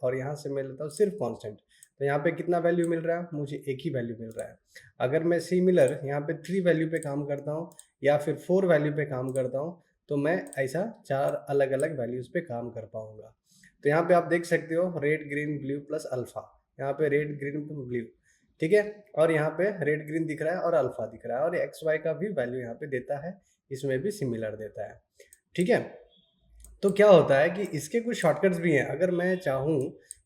और यहाँ से मैं लेता हूँ सिर्फ कांस्टेंट, तो यहाँ पे कितना वैल्यू मिल रहा है, मुझे एक ही वैल्यू मिल रहा है। अगर मैं सिमिलर यहाँ पे 3 वैल्यू पे काम करता हूँ या फिर 4 वैल्यू पे काम करता हूँ, तो मैं ऐसा 4 अलग अलग वैल्यूज़ पे काम कर पाऊँगा। तो यहाँ पे आप देख सकते हो red green blue plus alpha, यहाँ पे रेड ग्रीन ब्लू, ठीक है, और यहाँ पे रेड ग्रीन दिख रहा है और अल्फ़ा दिख रहा है, और एक्स वाई का भी वैल्यू यहाँ पे देता है, इसमें भी सिमिलर देता है, ठीक है। तो क्या होता है कि इसके कुछ शॉर्टकट्स भी हैं। अगर मैं चाहूँ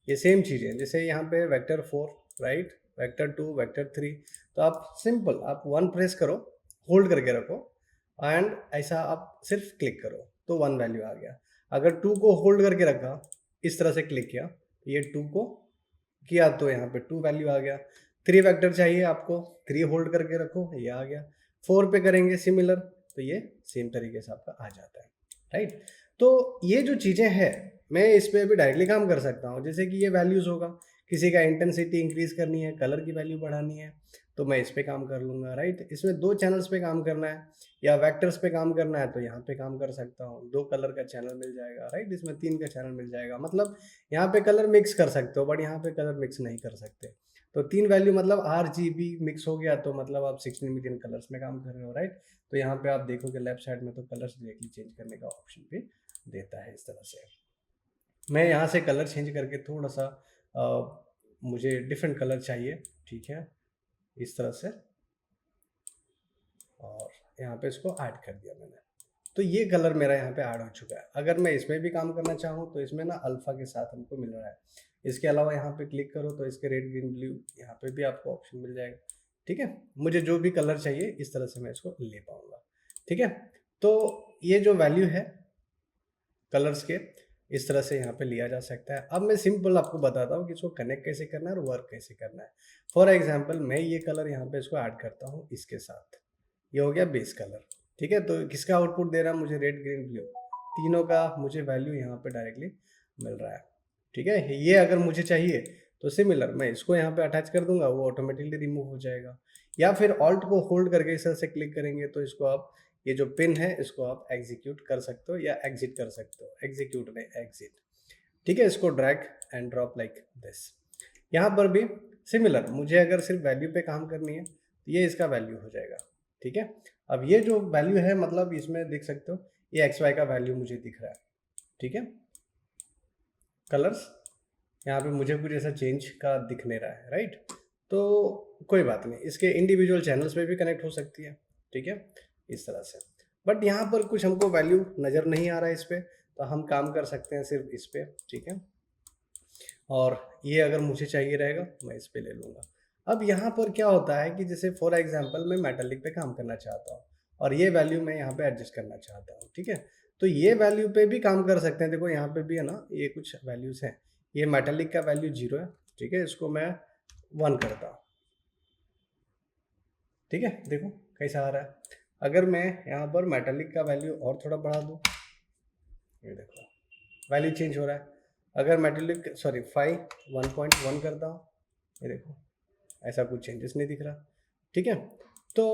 ये सेम चीज़ें, जैसे यहाँ पे वेक्टर 4 राइट, वेक्टर 2, वेक्टर 3, तो आप सिंपल आप 1 प्रेस करो, होल्ड करके रखो एंड ऐसा आप सिर्फ क्लिक करो तो 1 वैल्यू आ गया। अगर 2 को होल्ड करके रखा, इस तरह से क्लिक किया, ये 2 को किया तो यहाँ पे 2 वैल्यू आ गया। 3 वेक्टर चाहिए आपको, 3 होल्ड करके रखो, ये आ गया। 4 पे करेंगे सिमिलर, तो ये सेम तरीके से आपका आ जाता है, राइट। तो ये जो चीज़ें हैं, मैं इस पे अभी डायरेक्टली काम कर सकता हूँ, जैसे कि ये वैल्यूज़ होगा, किसी का इंटेंसिटी इंक्रीज करनी है, कलर की वैल्यू बढ़ानी है, तो मैं इस पे काम कर लूँगा, राइट। इसमें 2 चैनल्स पे काम करना है या वेक्टर्स पे काम करना है, तो यहाँ पे काम कर सकता हूँ, 2 कलर का चैनल मिल जाएगा, राइट। इसमें 3 का चैनल मिल जाएगा, मतलब यहाँ पे कलर मिक्स कर सकते हो, बट यहाँ पे कलर मिक्स नहीं कर सकते। तो 3 वैल्यू मतलब RGB मिक्स हो गया, तो मतलब आप 16 मिलियन कलर्स में काम कर रहे हो, राइट। तो यहाँ पे आप देखोगे लेफ्ट साइड में तो कलर्स डायरेक्टली चेंज करने का ऑप्शन भी देता है। इस तरह से मैं यहाँ से कलर चेंज करके थोड़ा सा मुझे डिफरेंट कलर चाहिए, ठीक है, इस तरह से, और यहाँ पे इसको ऐड कर दिया मैंने, तो ये कलर मेरा यहाँ पे ऐड हो चुका है। अगर मैं इसमें भी काम करना चाहूँ तो इसमें ना अल्फ़ा के साथ हमको मिल रहा है। इसके अलावा यहाँ पे क्लिक करो तो इसके रेड ग्रीन ब्लू यहाँ पे भी आपको ऑप्शन मिल जाएगा, ठीक है। मुझे जो भी कलर चाहिए इस तरह से मैं इसको ले पाऊँगा, ठीक है। तो ये जो वैल्यू है कलर्स के, इस तरह से यहाँ पे लिया जा सकता है। अब मैं सिंपल आपको बताता हूँ कि इसको कनेक्ट कैसे करना है और वर्क कैसे करना है। फॉर एग्जांपल मैं ये कलर यहाँ पे इसको ऐड करता हूँ इसके साथ, ये हो गया बेस कलर, ठीक है। तो किसका आउटपुट दे रहा है मुझे, रेड ग्रीन ब्लू, तीनों का मुझे वैल्यू यहाँ पे डायरेक्टली मिल रहा है, ठीक है। ये अगर मुझे चाहिए तो सिमिलर मैं इसको यहाँ पे अटैच कर दूंगा, वो ऑटोमेटिकली रिमूव हो जाएगा। या फिर ऑल्ट को होल्ड करके इस तरह से क्लिक करेंगे तो इसको आप, ये जो पिन है इसको आप एग्जीक्यूट कर सकते हो या एग्जिट कर सकते हो, एग्जीक्यूट नहीं एग्जिट, ठीक है। इसको drag and drop like this. यहाँ पर भी सिमिलर, मुझे अगर सिर्फ वैल्यू पे काम करनी है तो ये इसका वैल्यू हो जाएगा, ठीक है। अब ये जो वैल्यू है, मतलब इसमें देख सकते हो ये एक्स वाई का वैल्यू मुझे दिख रहा है, ठीक है। कलर्स यहाँ पे मुझे कुछ ऐसा चेंज का दिख नहीं रहा है, राइट। तो कोई बात नहीं, इसके इंडिविजुअल चैनल्स पे भी कनेक्ट हो सकती है, ठीक है, इस तरह से। बट यहाँ पर कुछ हमको वैल्यू नज़र नहीं आ रहा है इस पर, तो हम काम कर सकते हैं सिर्फ इस पर, ठीक है। और ये अगर मुझे चाहिए रहेगा मैं इस पर ले लूँगा। अब यहाँ पर क्या होता है कि जैसे फॉर एग्जांपल मैं मेटालिक पे काम करना चाहता हूँ और ये वैल्यू मैं यहाँ पे एडजस्ट करना चाहता हूँ, ठीक है। तो ये वैल्यू पे भी काम कर सकते हैं, देखो यहाँ पे भी है ना, ये कुछ वैल्यूज़ हैं। ये मेटालिक का वैल्यू 0 है, ठीक है, इसको मैं 1 करता हूँ, ठीक है, देखो कैसा आ रहा है। अगर मैं यहाँ पर मेटालिक का वैल्यू और थोड़ा बढ़ा दूँ, ये देखो वैल्यू चेंज हो रहा है। अगर मेटालिक 1.1 करता हूँ, ये देखो ऐसा कुछ चेंजेस नहीं दिख रहा, ठीक है। तो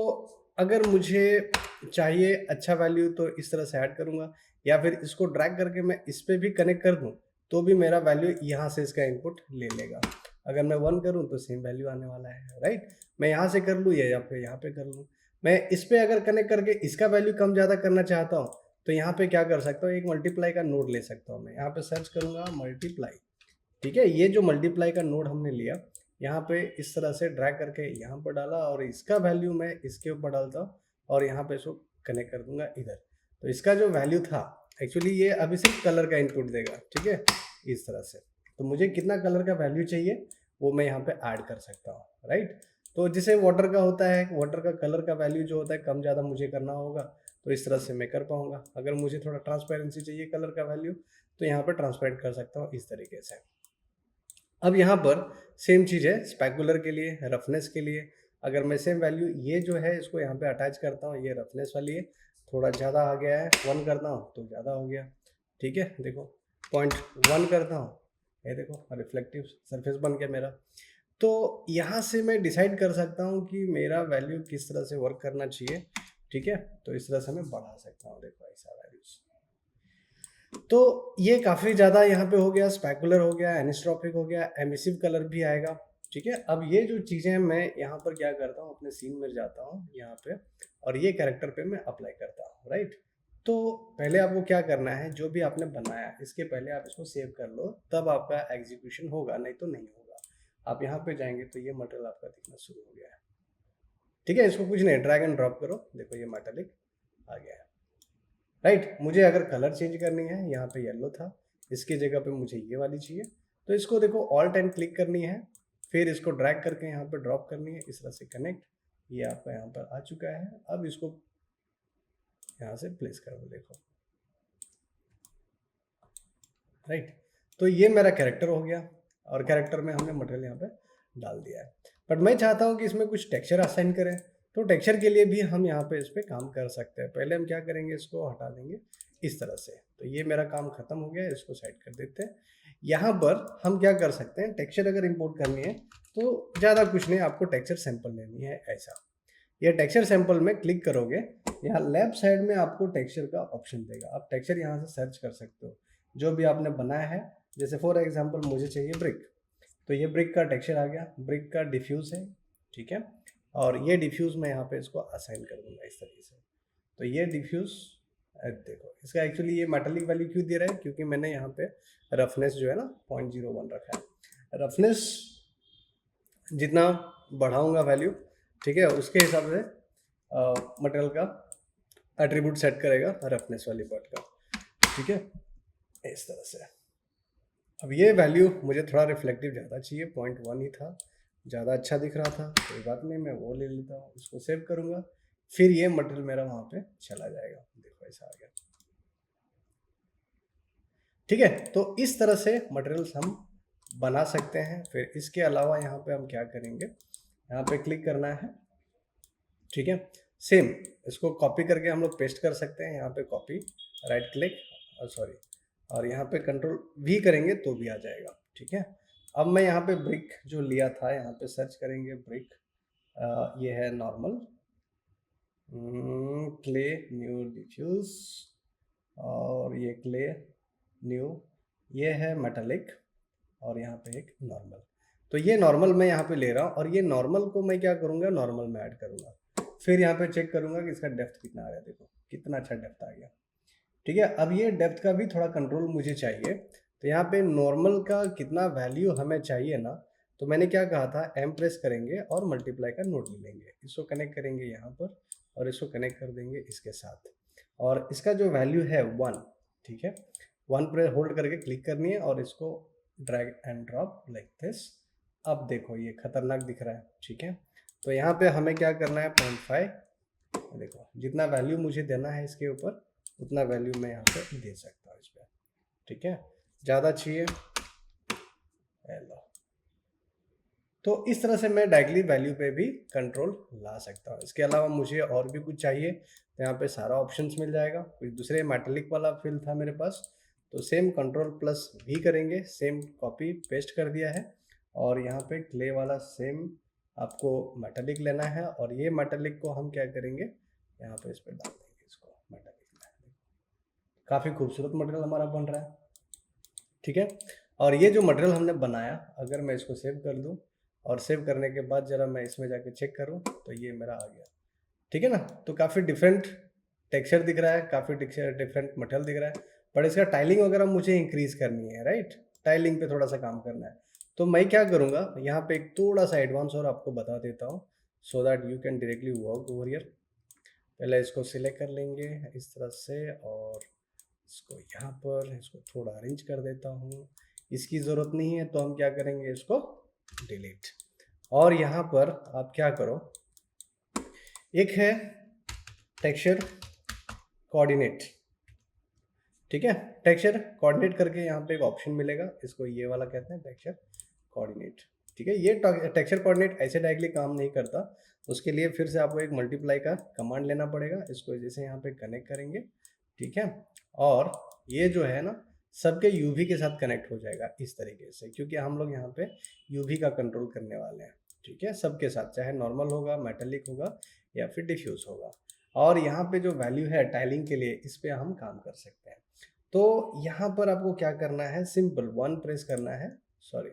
अगर मुझे चाहिए अच्छा वैल्यू तो इस तरह से ऐड करूँगा, या फिर इसको ड्रैग करके मैं इस पर भी कनेक्ट कर दूँ तो भी मेरा वैल्यू यहाँ से इसका इनपुट ले लेगा। अगर मैं 1 करूँ तो सेम वैल्यू आने वाला है, राइट। मैं यहाँ से कर लूँ या फिर यहाँ पे कर लूँ, मैं इस पर अगर कनेक्ट करके इसका वैल्यू कम ज़्यादा करना चाहता हूँ तो यहाँ पे क्या कर सकता हूँ, एक मल्टीप्लाई का नोड ले सकता हूँ। मैं यहाँ पे सर्च करूँगा मल्टीप्लाई, ठीक है। ये जो मल्टीप्लाई का नोड हमने लिया, यहाँ पे इस तरह से ड्रैग करके यहाँ पर डाला और इसका वैल्यू मैं इसके ऊपर डालता हूँ और यहाँ पे इसको कनेक्ट कर दूंगा इधर। तो इसका जो वैल्यू था एक्चुअली ये अभी सिर्फ कलर का इनपुट देगा, ठीक है, इस तरह से। तो मुझे कितना कलर का वैल्यू चाहिए वो मैं यहाँ पे ऐड कर सकता हूँ, राइट। तो जैसे वाटर का होता है, वाटर का कलर का वैल्यू जो होता है कम ज़्यादा मुझे करना होगा तो इस तरह से मैं कर पाऊँगा। अगर मुझे थोड़ा ट्रांसपेरेंसी चाहिए कलर का वैल्यू तो यहाँ पर ट्रांसपेरेंट कर सकता हूँ इस तरीके से। अब यहाँ पर सेम चीज़ है स्पेकुलर के लिए, रफनेस के लिए। अगर मैं सेम वैल्यू ये जो है इसको यहाँ पे अटैच करता हूँ, ये रफनेस वाली है, थोड़ा ज़्यादा आ गया है, 1 करता हूँ तो ज़्यादा हो गया, ठीक है, देखो 0.1 करता हूँ, ये देखो रिफ्लेक्टिव सरफेस बन गया मेरा। तो यहाँ से मैं डिसाइड कर सकता हूँ कि मेरा वैल्यू किस तरह से वर्क करना चाहिए, ठीक है। तो इस तरह से मैं बढ़ा सकता हूँ, देखो ऐसा वैल्यूज, तो ये काफ़ी ज़्यादा यहाँ पे हो गया, स्पेकुलर हो गया, एनिस्ट्रॉपिक हो गया, एमिसिव कलर भी आएगा। ठीक है, अब ये जो चीज़ें मैं यहाँ पर क्या करता हूँ, अपने सीन में जाता हूँ यहाँ पे और ये कैरेक्टर पे मैं अप्लाई करता हूँ, राइट। तो पहले आपको क्या करना है, जो भी आपने बनाया इसके पहले आप इसको सेव कर लो, तब आपका एग्जीक्यूशन होगा, नहीं तो नहीं होगा। आप यहाँ पे जाएंगे तो ये मटेरियल आपका दिखना शुरू हो गया है। ठीक है, इसको कुछ नहीं, ड्रैग एंड ड्रॉप करो, देखो ये मेटालिक आ गया है, राइट। मुझे अगर कलर चेंज करनी है, यहाँ पे येलो था, इसकी जगह पे मुझे ये वाली चाहिए, तो इसको देखो ऑल्ट एंड क्लिक करनी है, फिर इसको ड्रैग करके यहाँ पे ड्रॉप करनी है, इस तरह से कनेक्ट, ये आपका यहाँ पर आ चुका है। अब इसको यहाँ से प्लेस कर दो, देखो, राइट। तो ये मेरा कैरेक्टर हो गया और कैरेक्टर में हमने मटेरियल यहाँ पे डाल दिया है। बट मैं चाहता हूँ कि इसमें कुछ टेक्सचर असाइन करें, तो टेक्सचर के लिए भी हम यहाँ पे इस पर काम कर सकते हैं। पहले हम क्या करेंगे, इसको हटा देंगे इस तरह से, तो ये मेरा काम खत्म हो गया, इसको साइड कर देते हैं। यहाँ पर हम क्या कर सकते हैं, टेक्सचर अगर इंपोर्ट करनी है तो ज़्यादा कुछ नहीं, आपको टेक्सचर सैंपल लेनी है ऐसा। ये टेक्सचर सैंपल में क्लिक करोगे, यहाँ लेफ्ट साइड में आपको टेक्सचर का ऑप्शन देगा, आप टेक्सचर यहाँ से सर्च कर सकते हो जो भी आपने बनाया है। जैसे फॉर एग्जांपल मुझे चाहिए ब्रिक, तो ये ब्रिक का टेक्सचर आ गया, ब्रिक का डिफ्यूज़ है, ठीक है। और ये डिफ्यूज़ मैं यहाँ पे इसको असाइन कर दूंगा इस तरीके से। तो ये डिफ्यूज़ देखो, इसका एक्चुअली ये मेटालिक वैल्यू क्यों दे रहा है, क्योंकि मैंने यहाँ पे रफनेस जो है ना 0.01 रखा है। रफनेस जितना बढ़ाऊंगा वैल्यू, ठीक है, उसके हिसाब से मटेरियल का एट्रीब्यूट सेट करेगा रफनेस वाली पार्ट का, ठीक है, इस तरह से। अब ये वैल्यू मुझे थोड़ा रिफ्लेक्टिव ज़्यादा चाहिए, 0.1 ही था, ज़्यादा अच्छा दिख रहा था, कोई बात नहीं, मैं वो ले लेता हूँ, इसको सेव करूँगा, फिर ये मटेरियल मेरा वहाँ पे चला जाएगा, देखो ऐसा आ गया। ठीक है, तो इस तरह से मटेरियल्स हम बना सकते हैं। फिर इसके अलावा यहाँ पे हम क्या करेंगे, यहाँ पे क्लिक करना है, ठीक है, सेम इसको कॉपी करके हम लोग पेस्ट कर सकते हैं, यहाँ पे कॉपी, राइट क्लिक, सॉरी, और यहाँ पे कंट्रोल वी करेंगे तो भी आ जाएगा, ठीक है। अब मैं यहाँ पे ब्रिक जो लिया था, यहाँ पे सर्च करेंगे ब्रिक, ये है नॉर्मल क्ले न्यू डिफ्यूज, और ये क्ले न्यू, ये है मेटालिक, और यहाँ पे एक नॉर्मल। तो ये नॉर्मल मैं यहाँ पे ले रहा हूँ, और ये नॉर्मल को मैं क्या करूँगा, नॉर्मल में ऐड करूँगा, फिर यहाँ पे चेक करूँगा कि इसका डेप्थ कितना आ गया, देखो कितना अच्छा डेप्थ आ गया, ठीक है। अब ये डेप्थ का भी थोड़ा कंट्रोल मुझे चाहिए, तो यहाँ पे नॉर्मल का कितना वैल्यू हमें चाहिए ना, तो मैंने क्या कहा था, एम प्रेस करेंगे और मल्टीप्लाई का नोट ले लेंगे, इसको कनेक्ट करेंगे यहाँ पर और इसको कनेक्ट कर देंगे इसके साथ, और इसका जो वैल्यू है 1, ठीक है, 1 प्रेस होल्ड करके क्लिक करनी है और इसको drag and drop like this. अब देखो ये खतरनाक दिख रहा है, ठीक है। तो यहाँ पे हमें क्या करना है, 0.5, देखो जितना वैल्यू मुझे देना है इसके ऊपर उतना वैल्यू मैं यहाँ पे दे सकता हूँ इस पर, ठीक है, ज़्यादा चाहिए लो। तो इस तरह से मैं डायरेक्टली वैल्यू पे भी कंट्रोल ला सकता हूँ। इसके अलावा मुझे और भी कुछ चाहिए तो यहाँ पे सारा ऑप्शंस मिल जाएगा। कुछ दूसरे मेटालिक वाला फिल था मेरे पास, तो सेम कंट्रोल प्लस भी करेंगे, सेम कॉपी पेस्ट कर दिया है, और यहाँ पे क्ले वाला सेम आपको मेटालिक लेना है, और ये मेटालिक को हम क्या करेंगे, यहाँ पे इस पर डाल देंगे इसको मेटालिक में। काफ़ी खूबसूरत मटेरियल हमारा बन रहा है, ठीक है। और ये जो मटेरियल हमने बनाया, अगर मैं इसको सेव कर दूँ और सेव करने के बाद ज़रा मैं इसमें जाके चेक करूँ तो ये मेरा आ गया, ठीक है ना। तो काफ़ी डिफरेंट टेक्सचर दिख रहा है, काफ़ी डिफरेंट मटेरियल दिख रहा है, बट इसका टाइलिंग वगैरह मुझे इंक्रीज करनी है, राइट, टाइलिंग पे थोड़ा सा काम करना है। तो मैं क्या करूँगा, यहाँ पे एक थोड़ा सा एडवांस और आपको बता देता हूँ, so that you can directly work over here. पहले इसको सिलेक्ट कर लेंगे इस तरह से, और इसको यहाँ पर इसको थोड़ा अरेंज कर देता हूँ, इसकी ज़रूरत नहीं है तो हम क्या करेंगे, इसको डिलीट। और यहाँ पर आप क्या करो, एक है टेक्सचर कोऑर्डिनेट, ठीक है, टेक्सचर कोऑर्डिनेट करके यहाँ पे एक ऑप्शन मिलेगा, इसको ये वाला कहते हैं टेक्सचर कोऑर्डिनेट, ठीक है। ये टेक्सचर कोऑर्डिनेट ऐसे डायरेक्टली काम नहीं करता, उसके लिए फिर से आपको एक मल्टीप्लाई का कमांड लेना पड़ेगा। इसको जैसे यहाँ पे कनेक्ट करेंगे, ठीक है, और ये जो है ना सबके यूवी के साथ कनेक्ट हो जाएगा इस तरीके से, क्योंकि हम लोग यहाँ पे यूवी का कंट्रोल करने वाले हैं, ठीक है, सबके साथ, चाहे नॉर्मल होगा, मेटालिक होगा या फिर डिफ्यूज होगा। और यहाँ पे जो वैल्यू है टाइलिंग के लिए, इस पर हम काम कर सकते हैं। तो यहाँ पर आपको क्या करना है, सिंपल 1 प्रेस करना है, सॉरी